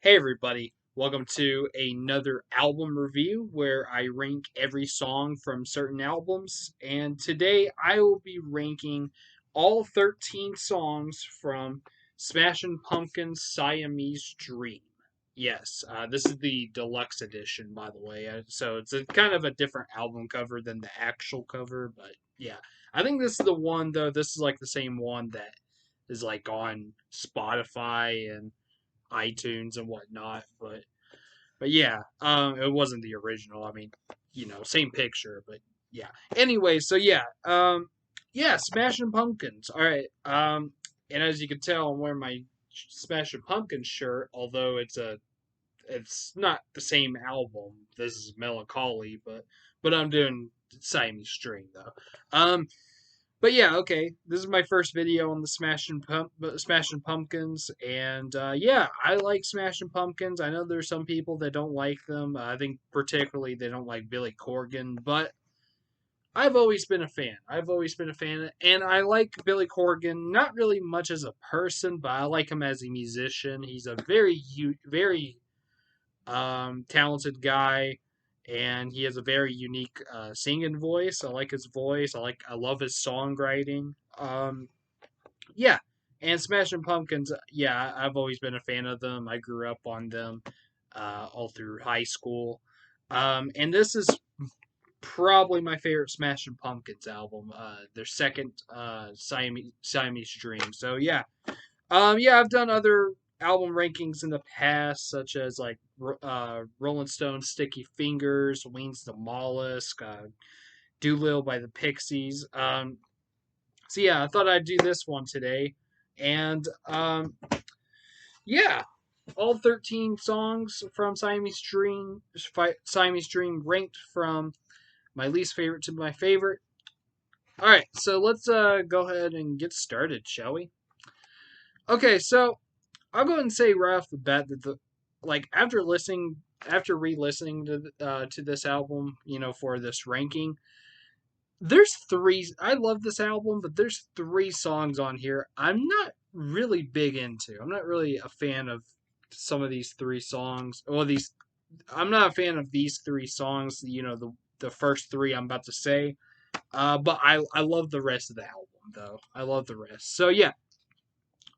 Hey everybody, welcome to another album review where I rank every song from certain albums. And today I will be ranking all 13 songs from Smashing Pumpkins' Siamese Dream. Yes, this is the deluxe edition, by the way. So it's a kind of a different album cover than the actual cover, but yeah. I think this is the one, though. This is like the same one that is like on Spotify and iTunes and whatnot. But yeah, it wasn't the original. I mean, same picture, but yeah. Anyway, so yeah, Smashing Pumpkins. All right. And as you can tell, I'm wearing my Smashing Pumpkins shirt, although it's not the same album. This is Melancholy, but I'm doing Siamese String though. But yeah, okay. This is my first video on the Smashing Pumpkins, and yeah, I like Smashing Pumpkins. I know there's some people that don't like them. I think particularly they don't like Billy Corgan, but I've always been a fan. I've always been a fan, and I like Billy Corgan. Not really much as a person, but I like him as a musician. He's a very talented guy, and he has a very unique singing voice. I like his voice. I love his songwriting. Yeah, and Smashing Pumpkins. Yeah, I've always been a fan of them. I grew up on them all through high school. And this is probably my favorite Smashing Pumpkins album. Their second Siamese Dream. So yeah, yeah, I've done other album rankings in the past, such as like Rolling Stone's "Sticky Fingers," Wings the Mollusk, Doolittle by the Pixies. So yeah, I thought I'd do this one today, and yeah, all 13 songs from Siamese Dream ranked from my least favorite to my favorite. All right, so let's go ahead and get started, shall we? Okay, so I'll go ahead and say right off the bat that after re-listening to this album, for this ranking, there's three. I love this album, but there's three songs on here I'm not really big into. I'm not really a fan of some of these three songs. Well, these I'm not a fan of these three songs. The first three I'm about to say. But I love the rest of the album though. I love the rest. So yeah,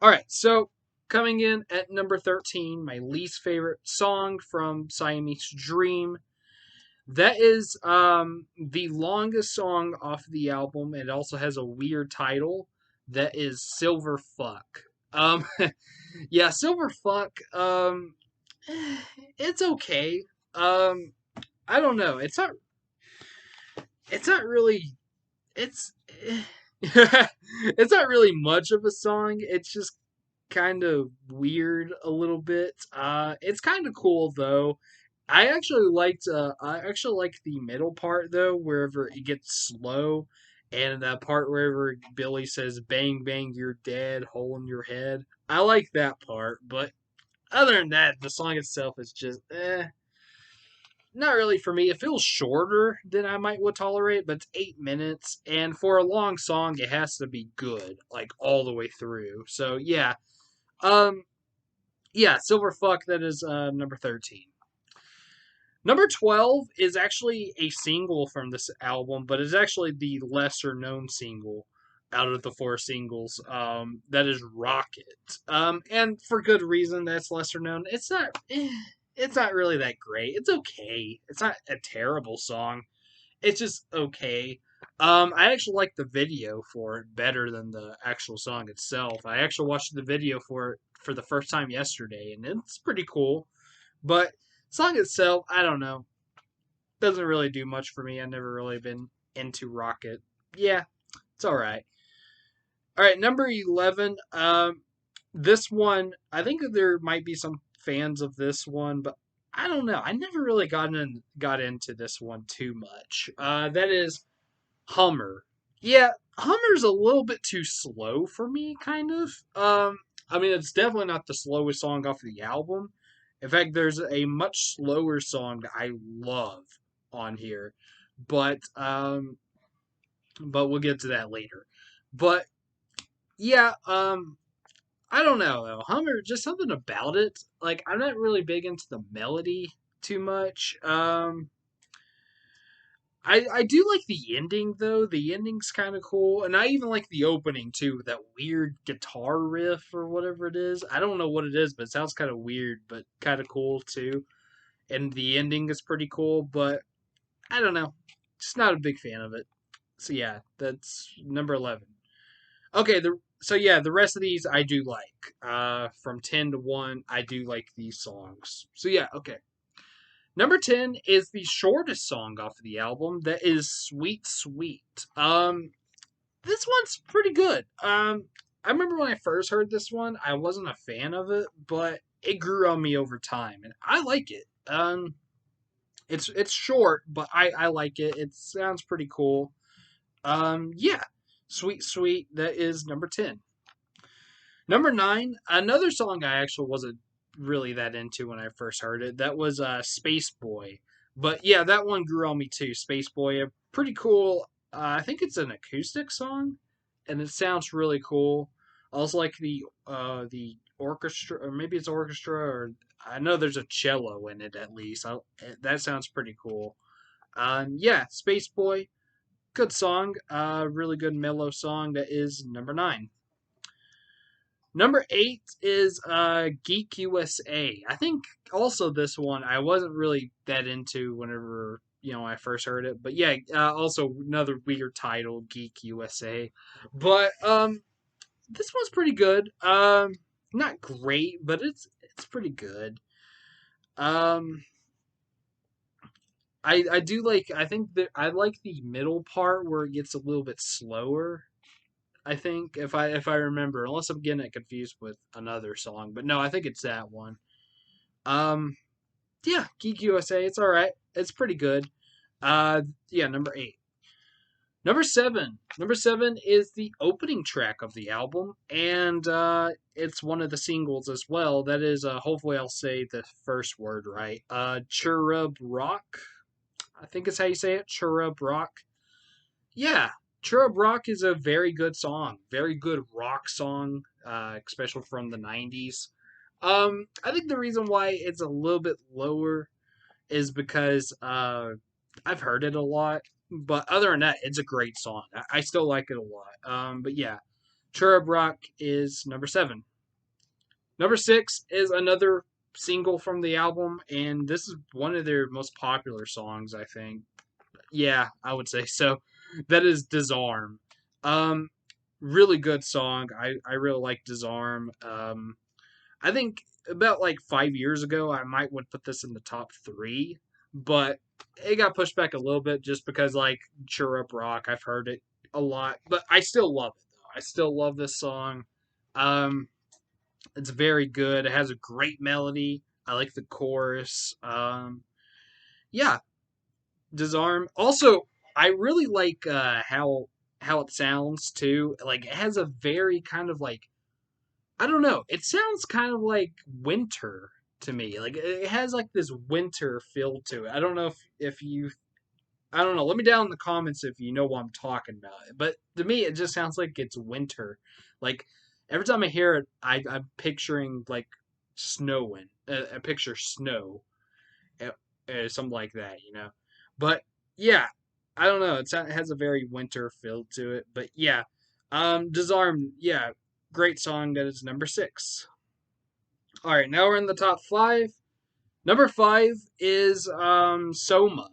all right, so coming in at number 13, my least favorite song from Siamese Dream. That is the longest song off the album. It also has a weird title. That is Silverfuck. Um, yeah, Silverfuck. It's okay. Um, I don't know. It's not. It's not really. It's. It's not really much of a song. It's just kind of weird a little bit. It's kind of cool though. I actually liked the middle part though, wherever it gets slow, and that part wherever Billy says "Bang bang, you're dead, hole in your head." I like that part, but other than that, the song itself is just not really for me. It feels shorter than I might would tolerate, but it's 8 minutes, and for a long song, it has to be good, like all the way through. So yeah, um, yeah, Silverfuck. That is number 13. Number 12 is actually a single from this album, but it's actually the lesser known single out of the four singles. That is Rocket. And for good reason that's lesser known. It's not really that great. It's okay. It's not a terrible song. It's just okay. I actually like the video for it better than the actual song itself. I actually watched the video for it for the first time yesterday, and it's pretty cool. But song itself, I don't know, doesn't really do much for me. I've never really been into Rocket. Yeah, it's all right. All right, number 11. This one, I think there might be some fans of this one, but I don't know. I never really got into this one too much. That is Hummer. Yeah, Hummer's a little bit too slow for me, kind of. I mean, it's definitely not the slowest song off the album. In fact, there's a much slower song that I love on here, but but we'll get to that later. But yeah, I don't know though. Hummer, just something about it. Like I'm not really big into the melody too much. I do like the ending though. The ending's kind of cool, and I even like the opening too. That weird guitar riff or whatever it is. I don't know what it is, but it sounds kind of weird, but kind of cool too. And the ending is pretty cool, but I don't know. Just not a big fan of it. So yeah, that's number 11. Okay, the rest of these I do like. From 10 to 1, I do like these songs. So yeah, okay. Number 10 is the shortest song off of the album. That is Sweet Sweet. This one's pretty good. I remember when I first heard this one, I wasn't a fan of it, but it grew on me over time, and I like it. It's short, but I like it. It sounds pretty cool. Yeah, Sweet Sweet. That is number 10. Number 9, another song I actually wasn't really that into when I first heard it. That was Spaceboy. But yeah, that one grew on me too. Spaceboy, a pretty cool. I think it's an acoustic song, and it sounds really cool. I also like the orchestra, or maybe it's orchestra, or I know there's a cello in it at least. That sounds pretty cool. Yeah, Spaceboy, good song. Really good mellow song. That is number 9. Number 8 is Geek U.S.A. I think also this one I wasn't really that into whenever I first heard it, but yeah, also another weird title, Geek U.S.A. But this one's pretty good. Not great, but it's pretty good. Um, I do like. I think that I like the middle part where it gets a little bit slower. I think if I remember, unless I'm getting it confused with another song, but no, I think it's that one. Um, yeah, Geek USA, it's all right. It's pretty good. Yeah, number 8. Number 7 is the opening track of the album, and it's one of the singles as well. That is, hopefully, I'll say the first word right. Cherub Rock, I think is how you say it. Cherub Rock. Yeah, Cherub Rock is a very good song, very good rock song, especially from the '90s. I think the reason why it's a little bit lower is because I've heard it a lot, but other than that, it's a great song. I still like it a lot. But yeah, Cherub Rock is number 7. Number 6 is another single from the album, and this is one of their most popular songs, I think. Yeah, I would say so. That is Disarm. Um, Really good song. I really like Disarm. I think about like 5 years ago, I might would put this in the top 3, but it got pushed back a little bit just because like Cherub Rock, I've heard it a lot, but I still love it though. I still love this song. Um, it's very good. It has a great melody. I like the chorus. Yeah, Disarm. Also, I really like how it sounds too. Like it has a very kind of like I don't know. It sounds kind of like winter to me. Like it has like this winter feel to it. I don't know if you I don't know. Let me down in the comments if you know what I'm talking about. But to me, it just sounds like it's winter. Like every time I hear it, I'm picturing like snowing. I picture snow, something like that. But yeah, I don't know. It has a very winter feel to it. But yeah, Disarm. Yeah, great song. That is number 6. All right, now we're in the top 5. Number 5 is Soma.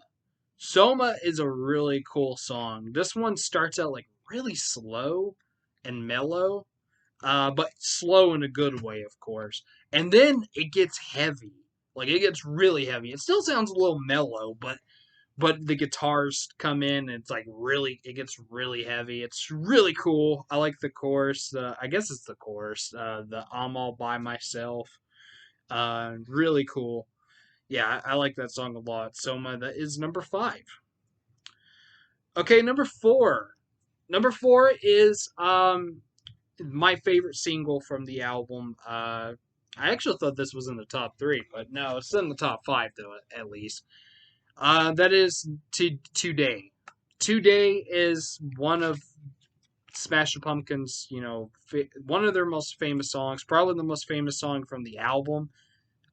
Soma is a really cool song. This one starts out like really slow and mellow, but slow in a good way, of course. And then it gets heavy. Like it gets really heavy. It still sounds a little mellow, but the guitars come in and it's like really it gets really heavy. It's really cool. I like the chorus. I guess it's the chorus. The I'm all by myself. Really cool. Yeah, I like that song a lot. Soma, that is number 5. Okay, number 4. Number 4 is my favorite single from the album. I actually thought this was in the top 3, but no, it's in the top 5 though, at least. That is Today. Today is one of Smashing Pumpkins, one of their most famous songs, probably the most famous song from the album.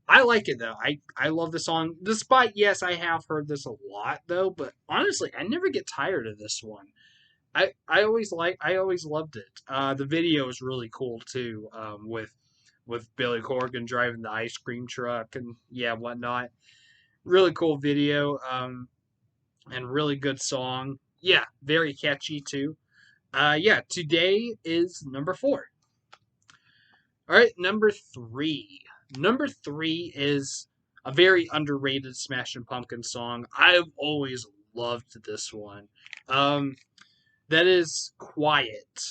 I like it though. I love the song. Despite yes, I have heard this a lot though, but honestly, I never get tired of this one. I always loved it. The video is really cool too, with Billy Corgan driving the ice cream truck and yeah, whatnot. Really cool video, and really good song. Yeah, very catchy too. Yeah, today is number 4. All right, number 3. Number 3 is a very underrated Smashing Pumpkins song. I've always loved this one. That is Quiet.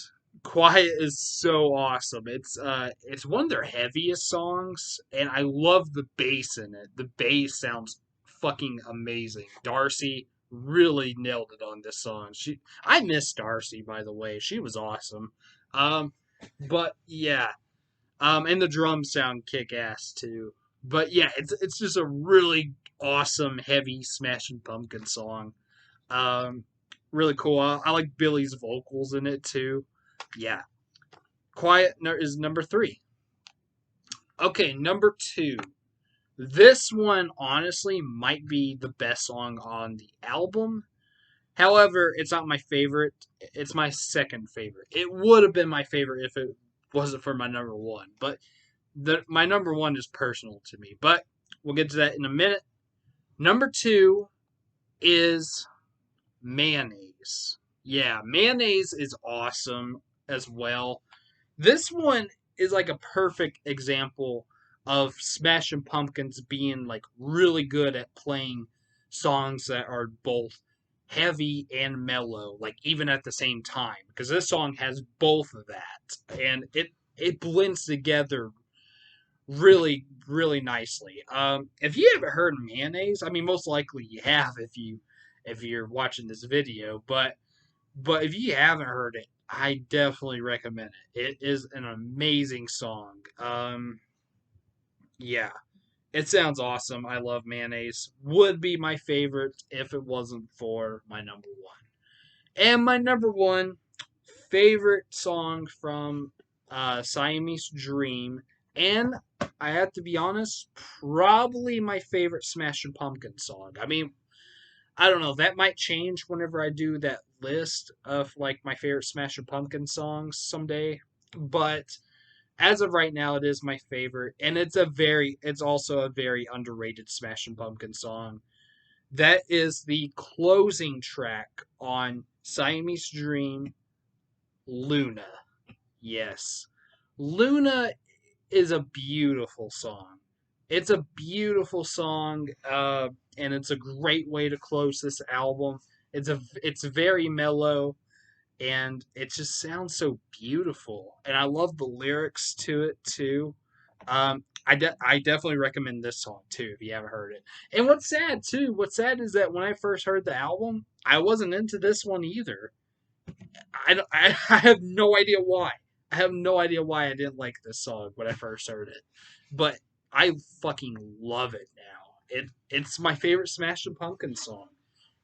Quiet is so awesome. It's one of their heaviest songs, and I love the bass in it. The bass sounds fucking amazing. Darcy really nailed it on this song. I miss Darcy, by the way. She was awesome. Um, but yeah, and the drums sound kick ass too. But yeah, it's just a really awesome, heavy Smashing Pumpkin song. Um, really cool. I like Billy's vocals in it too. Yeah. Quiet is number 3. Okay, number 2. This one honestly might be the best song on the album. However, it's not my favorite. It's my second favorite. It would have been my favorite if it wasn't for my number 1. But my number 1 is personal to me. But we'll get to that in a minute. Number 2 is Mayonnaise. Yeah, Mayonnaise is awesome as well. This one is like a perfect example of Smashing Pumpkins being like really good at playing songs that are both heavy and mellow, like even at the same time. Because this song has both of that, and it blends together really nicely. If you haven't heard Mayonnaise, I mean, most likely you have if you're watching this video, but if you haven't heard it, I definitely recommend it. It is an amazing song. Yeah, it sounds awesome. I love Mayonnaise. Would be my favorite if it wasn't for my number 1. And my number 1 favorite song from Siamese Dream, and I have to be honest, probably my favorite Smashing Pumpkin song. I mean, I don't know. That might change whenever I do that list of like my favorite Smashing Pumpkin songs someday. But as of right now, it is my favorite, and it's also a very underrated Smashing Pumpkin song. That is the closing track on Siamese Dream, Luna. Yes, Luna is a beautiful song. It's a beautiful song, and it's a great way to close this album. It's very mellow, and it just sounds so beautiful. And I love the lyrics to it too. I definitely recommend this song too if you haven't heard it. And what's sad is that when I first heard the album, I wasn't into this one either. I have no idea why. I have no idea why I didn't like this song when I first heard it, but I fucking love it now. It's my favorite Smashing Pumpkins song.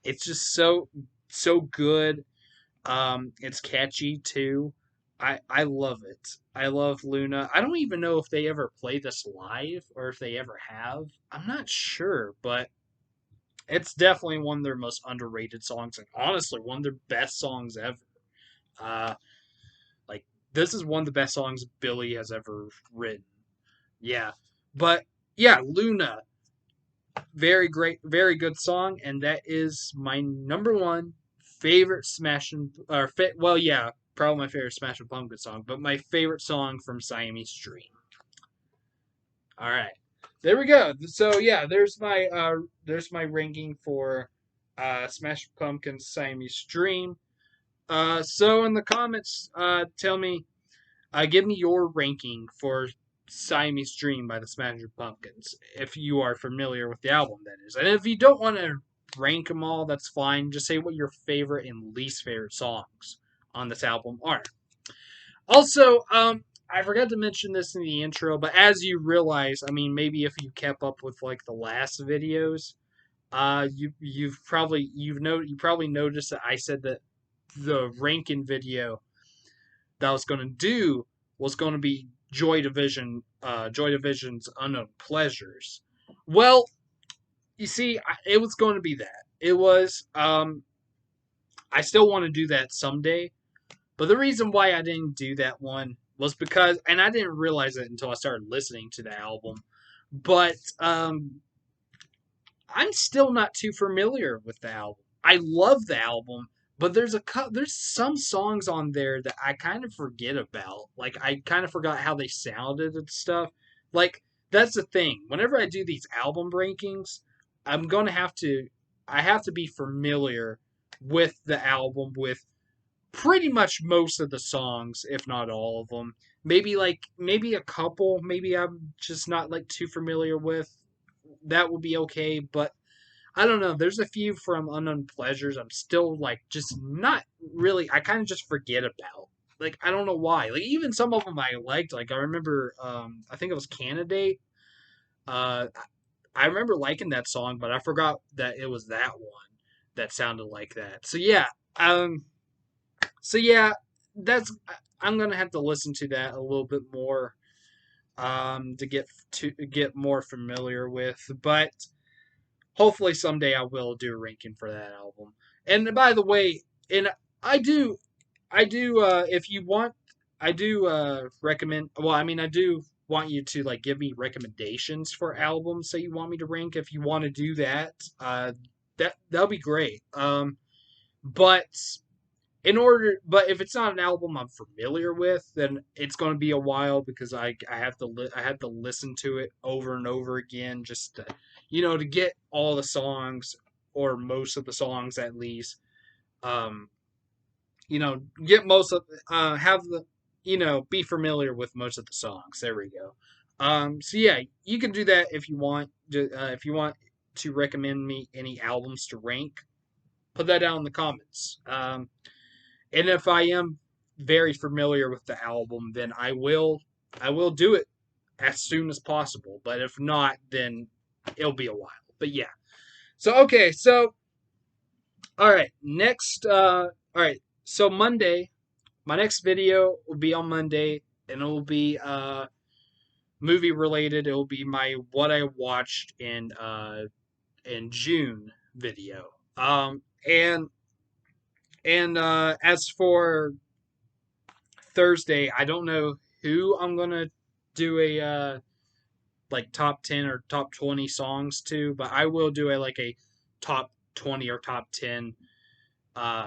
It's just so good. It's catchy too. I love it. I love Luna. I don't even know if they ever play this live or if they ever have. I'm not sure, but it's definitely one of their most underrated songs, and honestly, one of their best songs ever. Uh, like this is one of the best songs Billy has ever written. Yeah, but yeah, Luna, very great, very good song, and that is my number 1 favorite Smashing well, yeah, probably my favorite Smashing Pumpkin song, but my favorite song from Siamese Dream. All right, there we go. So yeah, there's my ranking for Smashing Pumpkins Siamese Dream. So in the comments, tell me, give me your ranking for Siamese Dream by the Smashing Pumpkins, if you are familiar with the album, that is. And if you don't want to rank them all, that's fine. Just say what your favorite and least favorite songs on this album are. Also, I forgot to mention this in the intro, but as you realize, I mean, maybe if you kept up with like the last videos, you probably noticed that I said that the ranking video that I was going to do was going to be Joy Division's Unknown Pleasures. Well, you see, it was going to be that. It was. I still want to do that someday, but the reason why I didn't do that one was because, and I didn't realize it until I started listening to the album, but I'm still not too familiar with the album. I love the album, but there's some songs on there that I kind of forget about. Like I kind of forgot how they sounded and stuff. Like that's the thing. Whenever I do these album rankings, I'm going to have to I have to be familiar with the album with pretty much most of the songs, if not all of them. Maybe a couple, maybe I'm just not like too familiar with. That would be okay, but I don't know. There's a few from Unknown Pleasures I'm still like just not really. I kind of just forget about. Like I don't know why. Like even some of them I liked. Like I remember, I think it was Candidate. Uh, I remember liking that song, but I forgot that it was that one that sounded like that. Um, so yeah, that's I'm gonna have to listen to that a little bit more, to get more familiar with. But hopefully someday I will do a ranking for that album. And by the way, and I do, if you want, I do recommend. Well, I mean, I do want you to like give me recommendations for albums that you want me to rank. If you want to do that, that'll be great. But but if it's not an album I'm familiar with, then it's going to be a while because I have to listen to it over and over again just to, to get all the songs or most of the songs at least. Um, get most of have the be familiar with most of the songs. There we go. So yeah, you can do that if you want. If you want to recommend me any albums to rank, put that down in the comments. And if I am very familiar with the album, then I will do it as soon as possible. But if not, then it'll be a while. But yeah. So okay, so all right, next all right. So Monday, my next video will be on Monday and it will be movie related. It will be my what I watched in June video. And as for Thursday, I don't know who I'm gonna do a like top 10 or top 20 songs to, but I will do a top 20 or top 10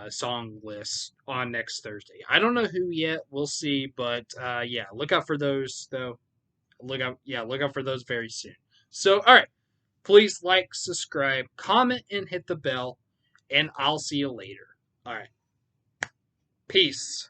song list on next Thursday. I don't know who yet. We'll see, but yeah, look out for those though. Look out for those very soon. So, all right, please like, subscribe, comment, and hit the bell, and I'll see you later. All right, peace.